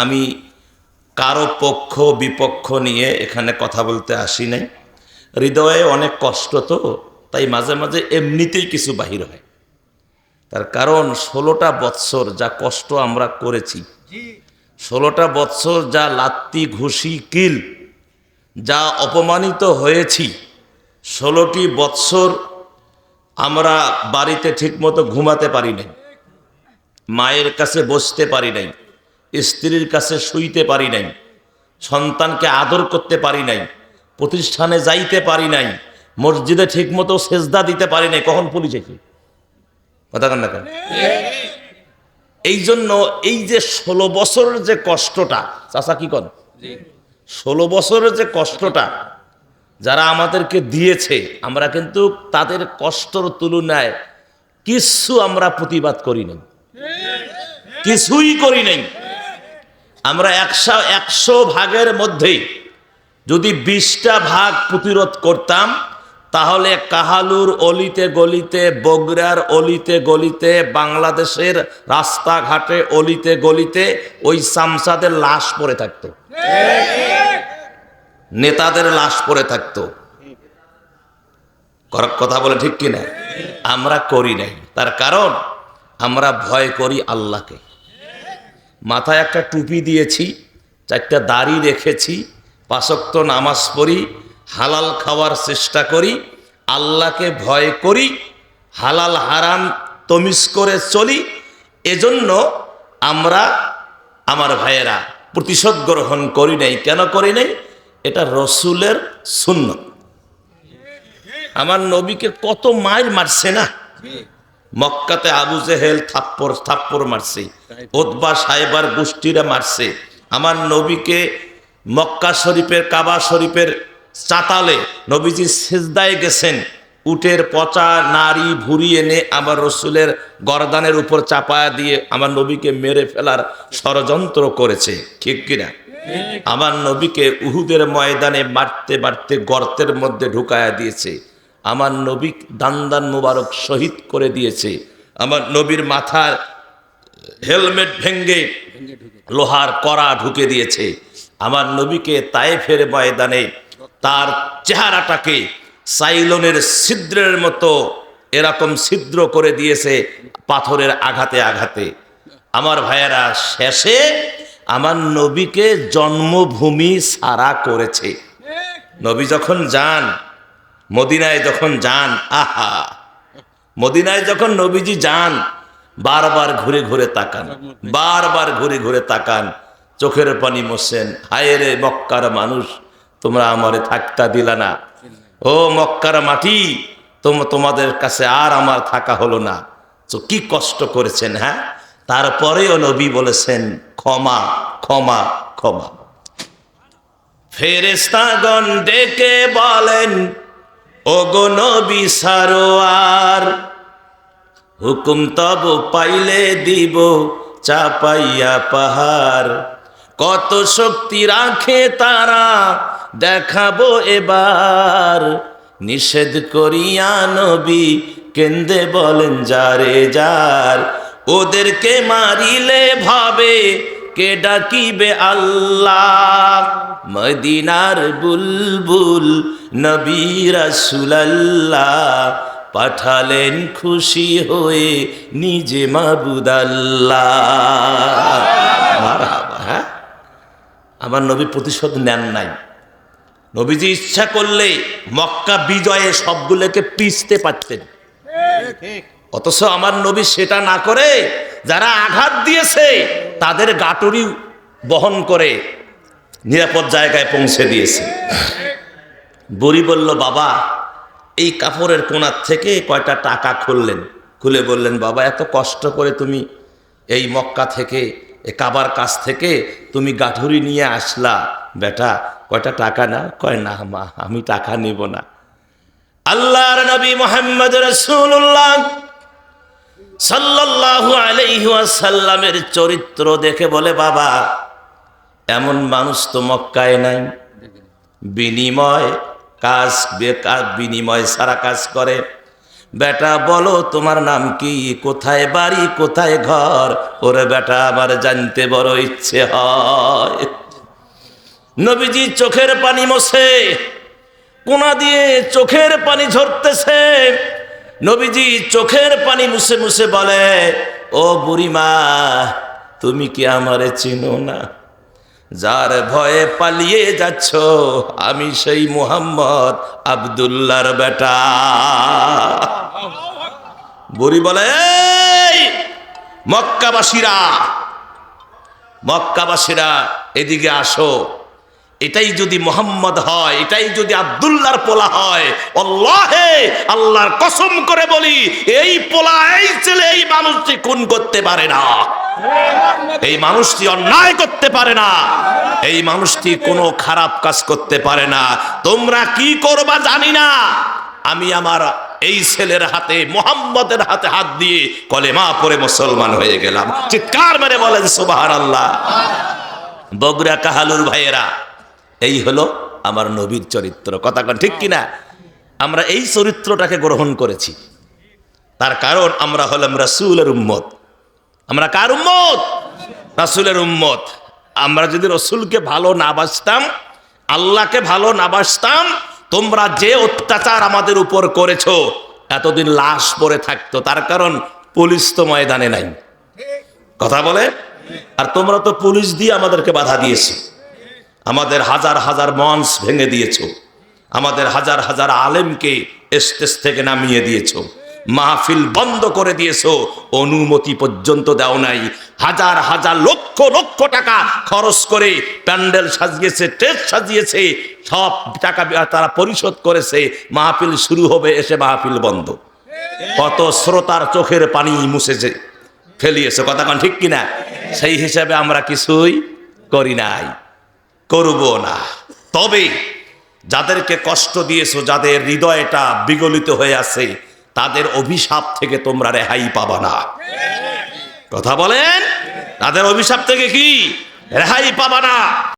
আমি কারো পক্ষ বিপক্ষ নিয়ে এখানে কথা বলতে আসি নাই। হৃদয়ে অনেক কষ্ট, তো তাই মাঝে মাঝে এমনিতেই কিছু বাহির হয়। তার কারণ 16টা বৎসর যা কষ্ট আমরা করেছি, 16টা বৎসর যা লাত্তি ঘুষি কিল যা অপমানিত হয়েছি, 16টি বৎসর আমরা বাড়িতে ঠিকমতো ঘুমাতে পারি নাই, মায়ের কাছে বসতে পারি নাই, স্ত্রীর কাছে শুইতে পারি নাই, সন্তানকে আদর করতে পারি নাই, প্রতিষ্ঠানে যাইতে পারি নাই, মসজিদে ঠিকমতো সেজদা দিতে পারি নাই। কখন পুলিশ এসে কথা কান না কেন? এই জন্য এই যে 16 বছরের যে কষ্টটা, চাচা কি কন, 16 বছরের যে কষ্টটা যারা আমাদেরকে দিয়েছে, আমরা কিন্তু তাদের কষ্টর তুলনায় কিছু আমরা প্রতিবাদ করি নাই, কিছুই করি নাই। আমরা 100 ভাগের মধ্যে যদি 20টা ভাগ প্রতিরোধ করতাম, তাহলে কাহালুর অলিতে গলিতে, বগুড়ার অলিতে গলিতে, বাংলাদেশের রাস্তাঘাটে অলিতে গলিতে ওই চামচাদের লাশ পড়ে থাকতো, নেতাদের লাশ পড়ে থাকতো। কথা বলে ঠিক কিনা? আমরা করি নাই। তার কারণ আমরা ভয় করি আল্লাহকে। মাথায় একটা টুপি দিয়েছি, 4টা দাড়ি রেখেছি, 5 ওয়াক্ত নামাজ পড়ি, হালাল খাওয়ার চেষ্টা করি, আল্লাহকে ভয় করি, হালাল হারাম তমিজ করে চলি। এজন্য আমরা, আমার ভাইয়েরা, প্রতিশোধ গ্রহণ করি নাই। কেন করি নাই? এটা রসুলের সুন্নত। আমার নবীকে কত মাইল মারছে না, মক্কাতে আবু জেহেল থাপ্পড় মারছে, উতবা সাহেবার গোষ্ঠীরা মারছে। আমার নবীকে মক্কা শরীফের, কাবা শরীফের চাতালে নবীজি সিজদায় গেছেন, উটের পচা নারী ভুরি এনে আমার রসুলের গর্দানের উপর চাপায়া দিয়ে আমার নবীকে মেরে ফেলার ষড়যন্ত্র করেছে, ঠিক কিনা? আমার নবীকে উহুদের ময়দানে মারতে মারতে গর্তের মধ্যে ঢুকায়া দিয়েছে। আমার নবী দান মুবারক শহীদ করে দিয়েছে। আমার নবীর মাথার হেলমেট ভেঙ্গে লোহার কড়া ঢুকে দিয়েছে। আমার নবীকে তায়েফের ময়দানে তার চেহারাটাকে সাইলনের ছিদ্রের মতো এরকম ছিদ্র করে দিয়েছে পাথরের আঘাতে আঘাতে। আমার ভাইয়েরা, শেষে আমার নবীকে জন্মভূমি ছাড়া করেছে। নবী যখন যান, মদিনায় যখন যান, আহা, মদিনায় যখন নবীজি যান, বারবার ঘুরে ঘুরে তাকান, বারবার ঘুরে ঘুরে তাকান, চোখের পানি মোছেন। হায় রে মক্কার মানুষ, তোমরা আমারে থাকতা দিলা না। ও মক্কার মাটি, তোমাদের কাছে আর আমার থাকা হলো না। তো কি কষ্ট করেছেন। হ্যাঁ, তারপরেও নবী বলেছেন ক্ষমা ক্ষমা ক্ষমা। ফেরেশতাগণ ডেকে বলেন, ওগো নবী সারোয়ার, হুকুম তব পাইলে দিব চাপাইয়া পাহাড়। কত শক্তি রাখে তারা দেখাবো এবার, নিষেধ করিয়া নবী কেন্দে বলেন যারে যার। ওদেরকে মারিলে ভাবে কে ডাকিবে আল্লাহ, মদিনার বুলবুল নবী রাসূলুল্লাহ পাঠালেন খুশি হয়ে নিজে মাবুদ আল্লাহ। হ্যাঁ, আমার নবী প্রতিশোধ নেন নাই। নবীজি ইচ্ছা করলে মক্কা বিজয়ে সবগুলোকে পিছতে পারতেন, অথচ আমার নবী সেটা না করে যারা আঘাত দিয়েছে তাদের গাটুরি বহন করে নিরাপদ জায়গায় পৌঁছে দিয়েছে। বুড়ি বলল, বাবা, এই কাপড়ের কোণার থেকে কয়টা টাকা খুললেন, খুলে বললেন, বাবা, এত কষ্ট করে তুমি এই মক্কা থেকে, কাবার কাছ থেকে তুমি গাঠুরি নিয়ে আসলা, বেটা কয়টা টাকা না? কয়, না মা, আমি টাকা নিব না। আল্লাহর নবী মুহাম্মদ রাসূলুল্লাহ সাল্লাল্লাহু আলাইহি ওয়াসাল্লামের চরিত্র দেখে বলে, বাবা, এমন মানুষ তো মক্কায় নাই, বিনিময় কাজ বেকার, বিনিময় সারা কাজ করে, বেটা বলো তোমার নাম কি, কোথায় বাড়ি কোথায় ঘর, ওরে বেটা আমার জানতে বড় ইচ্ছে হয়। নবীজি চোখের পানি মোছে, কোনা দিয়ে চোখের পানি ঝরতেছে। নবীজি চোখের পানি মুছে মুছে বলে, ও বুড়িমা তুমি কি আমারে চিনো না? যার ভয়ে পালিয়ে যাচ্ছ আমি সেই মুহাম্মদ আব্দুল্লাহর বেটা। বুড়ি বলে, এই মক্কাবাসীরা এদিকে আসো, এটাই যদি মুহাম্মদ হয়, এটাই যদি আব্দুল্লাহর পোলা হয়, আল্লাহে আল্লাহর কসম করে বলি এই পোলা, এই ছেলে, এই মানুষটি খুন করতে পারে না, এই মানুষটি অন্যায় করতে পারে না, এই মানুষটি কোনো খারাপ কাজ করতে পারে না। তোমরা কি করবা জানি না, আমি আমার এই ছেলের হাতে, মুহাম্মদের হাতে হাত দিয়ে কলেমা পড়ে মুসলমান হয়ে গেলাম। চিৎকার মেরে বলেন সুবহানাল্লাহ। বগুড়া কাহালুর ভাইয়েরা, এই হলো আমার নবীর চরিত্র। কথা কন ঠিক কিনা? আমরা এই চরিত্রটাকে গ্রহণ করেছি, তার কারণ আমরা হলাম রাসূলের উম্মত। আমরা কার উম্মত? রাসূলের উম্মত। আমরা যদি রাসূলকে ভালো না বাসতাম, আল্লাহকে ভালো না বাসতাম, তোমরা যে অত্যাচার আমাদের উপর করেছো, এতদিন লাশ পড়ে থাকতো। তার কারণ পুলিশ তো ময়দানে নাই, কথা বলে। আর তোমরা তো পুলিশ দিয়ে আমাদেরকে বাধা দিয়েছো, আমাদের হাজার হাজার মঞ্চ ভেঙে দিয়েছো, আমাদের হাজার হাজার আলেমকে স্টেজ থেকে নামিয়ে দিয়েছো, মাহফিল বন্ধ করে দিয়েছো, অনুমতি পর্যন্ত দাও নাই। হাজার হাজার লক্ষ লক্ষ টাকা খরচ করে প্যান্ডেল সাজিয়েছে, স্টেজ সাজিয়েছে, সব টাকা তারা পরিশোধ করেছে। মাহফিল শুরু হবে, এসে মাহফিল বন্ধ। কত শ্রোতার চোখের পানি মুছেছে, ফেলিয়েছে। কথা কন ঠিক কিনা? সেই হিসাবে আমরা কিছুই করি নাই, করব না। তবে যাদেরকে কষ্ট দিয়েছো, যাদের হৃদয়টা বিগলিত হয়ে আছে, তাদের অভিশাপ থেকে তোমরা রেহাই পাবা না। কথা বলেন, তাদের অভিশাপ থেকে কি রেহাই পাবা না?